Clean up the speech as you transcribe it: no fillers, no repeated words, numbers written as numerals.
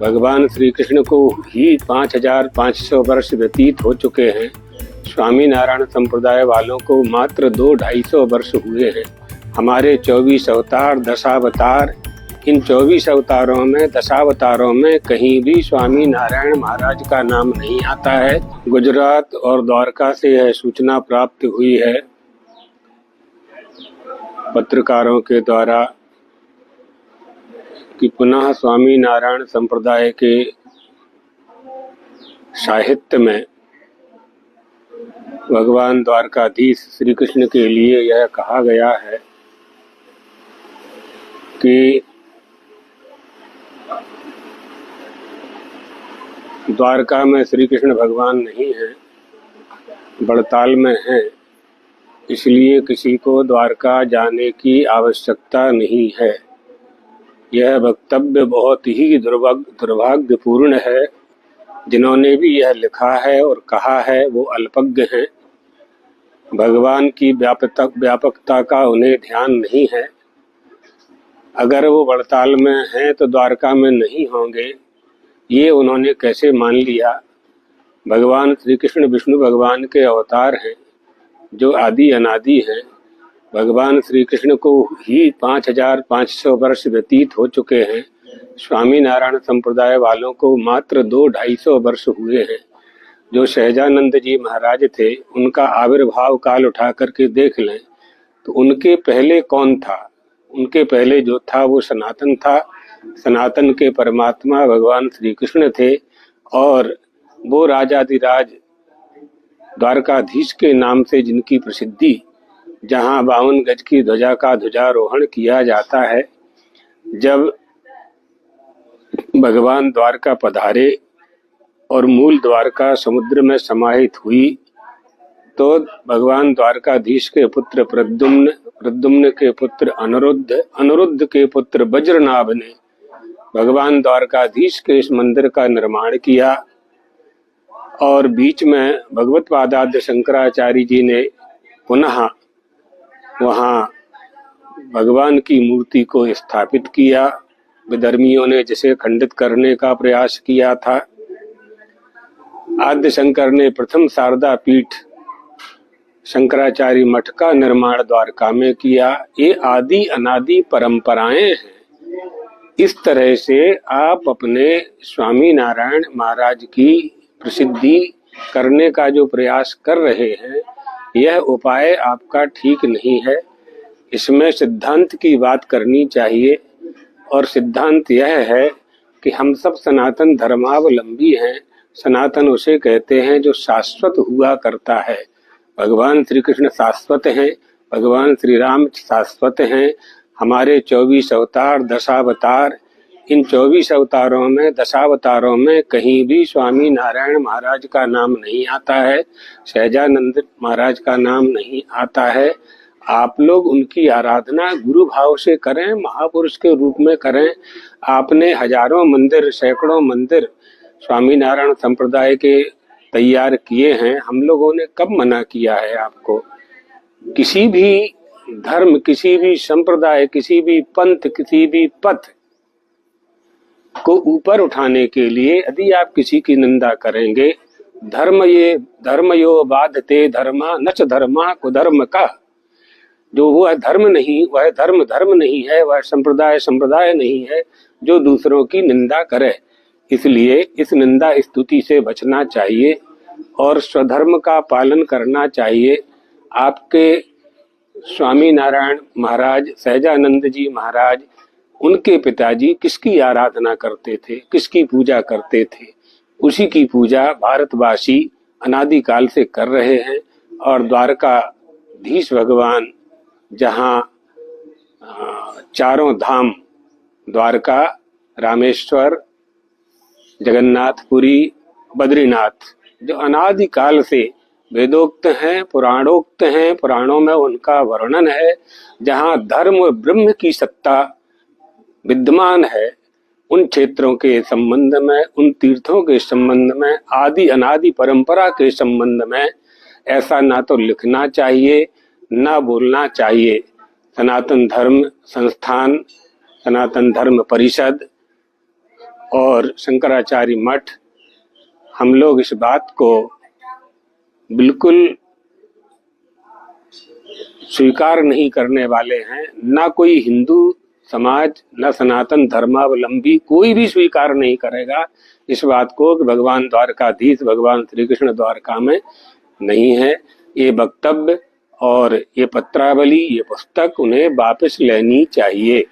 भगवान श्री कृष्ण को ही 5500 वर्ष व्यतीत हो चुके हैं। स्वामी नारायण संप्रदाय वालों को मात्र 200-250 वर्ष हुए हैं। हमारे 24 अवतार, दशावतार, इन 24 अवतारों में, दशावतारों में कहीं भी स्वामी नारायण महाराज का नाम नहीं आता है। गुजरात और द्वारका से यह सूचना प्राप्त हुई है पत्रकारों के द्वारा कि पुनः स्वामी नारायण संप्रदाय के साहित्य में भगवान द्वारकाधीश श्री कृष्ण के लिए यह कहा गया है कि द्वारका में श्री कृष्ण भगवान नहीं है, बड़ताल में है, इसलिए किसी को द्वारका जाने की आवश्यकता नहीं है। यह वक्तव्य बहुत ही दुर्भाग्यपूर्ण है। जिन्होंने भी यह लिखा है और कहा है वो अल्पज्ञ हैं। भगवान की व्यापकता का उन्हें ध्यान नहीं है। अगर वो बड़ताल में हैं तो द्वारका में नहीं होंगे, ये उन्होंने कैसे मान लिया? भगवान श्री कृष्ण विष्णु भगवान के अवतार हैं जो आदि अनादि हैं। भगवान श्री कृष्ण को ही 5500 वर्ष व्यतीत हो चुके हैं। स्वामी नारायण संप्रदाय वालों को मात्र 200-250 वर्ष हुए हैं। जो सहजानंद जी महाराज थे, उनका आविर्भाव काल उठा करके देख लें तो उनके पहले कौन था? उनके पहले जो था वो सनातन था। सनातन के परमात्मा भगवान श्री कृष्ण थे और वो राजाधिराज द्वारकाधीश के नाम से जिनकी प्रसिद्धि, जहां 52 गज की ध्वजा का ध्वजारोहण किया जाता है। जब भगवान द्वारका पधारे और मूल द्वारका समुद्र में समाहित हुई तो भगवान द्वारकाधीश के पुत्र प्रद्युम्न, प्रद्युम्न के पुत्र अनिरुद्ध, अनिरुद्ध के पुत्र वज्रनाभ ने भगवान द्वारकाधीश के इस मंदिर का निर्माण किया और बीच में भगवत पादाद्य शंकराचार्य जी ने पुनः वहाँ भगवान की मूर्ति को स्थापित किया। विधर्मियों ने जिसे खंडित करने का प्रयास किया था। आद्य शंकर ने प्रथम शारदा पीठ शंकराचार्य मठ का निर्माण द्वारका में किया। ये आदि अनादि परंपराएं हैं। इस तरह से आप अपने स्वामी नारायण महाराज की प्रसिद्धि करने का जो प्रयास कर रहे हैं, यह उपाय आपका ठीक नहीं है। इसमें सिद्धांत की बात करनी चाहिए और सिद्धांत यह है कि हम सब सनातन धर्मावलंबी हैं। सनातन उसे कहते हैं जो शाश्वत हुआ करता है। भगवान श्री कृष्ण शाश्वत हैं, भगवान श्री राम शाश्वत हैं। हमारे 24 अवतार, दशावतार, इन 24 अवतारों में, दशावतारों में कहीं भी स्वामी नारायण महाराज का नाम नहीं आता है। सहजानंद महाराज का नाम नहीं आता है। आप लोग उनकी आराधना गुरु भाव से करें, महापुरुष के रूप में करें। आपने हजारों मंदिर, सैकड़ों मंदिर स्वामी नारायण संप्रदाय के तैयार किए हैं। हम लोगों ने कब मना किया है आपको? किसी भी धर्म, किसी भी संप्रदाय, किसी भी पंथ, किसी भी पथ को ऊपर उठाने के लिए यदि आप किसी की निंदा करेंगे, धर्म यो बाधते धर्मा नच धर्मा कुधर्म का, जो वह धर्म नहीं, वह धर्म नहीं है, वह संप्रदाय नहीं है जो दूसरों की निंदा करे। इसलिए इस निंदा स्तुति से बचना चाहिए और स्वधर्म का पालन करना चाहिए। आपके स्वामी नारायण महाराज, सहजानंद जी महाराज, उनके पिताजी किसकी आराधना करते थे, किसकी पूजा करते थे? उसी की पूजा भारतवासी अनादिकाल से कर रहे हैं। और द्वारकाधीश भगवान, जहाँ चारों धाम द्वारका, रामेश्वर, जगन्नाथपुरी, बद्रीनाथ, जो अनादिकाल से वेदोक्त हैं, पुराणोक्त हैं, पुराणों में उनका वर्णन है, जहाँ धर्म ब्रह्म की सत्ता विद्यमान है, उन क्षेत्रों के संबंध में, उन तीर्थों के संबंध में, आदि अनादि परंपरा के संबंध में ऐसा ना तो लिखना चाहिए, ना बोलना चाहिए। सनातन धर्म संस्थान, सनातन धर्म परिषद और शंकराचार्य मठ, हम लोग इस बात को बिल्कुल स्वीकार नहीं करने वाले हैं। ना कोई हिंदू समाज, न सनातन धर्मावलंबी कोई भी स्वीकार नहीं करेगा इस बात को कि भगवान द्वारकाधीश भगवान श्री कृष्ण द्वारका में नहीं है। ये वक्तव्य और ये पत्रावली, ये पुस्तक उन्हें वापस लेनी चाहिए।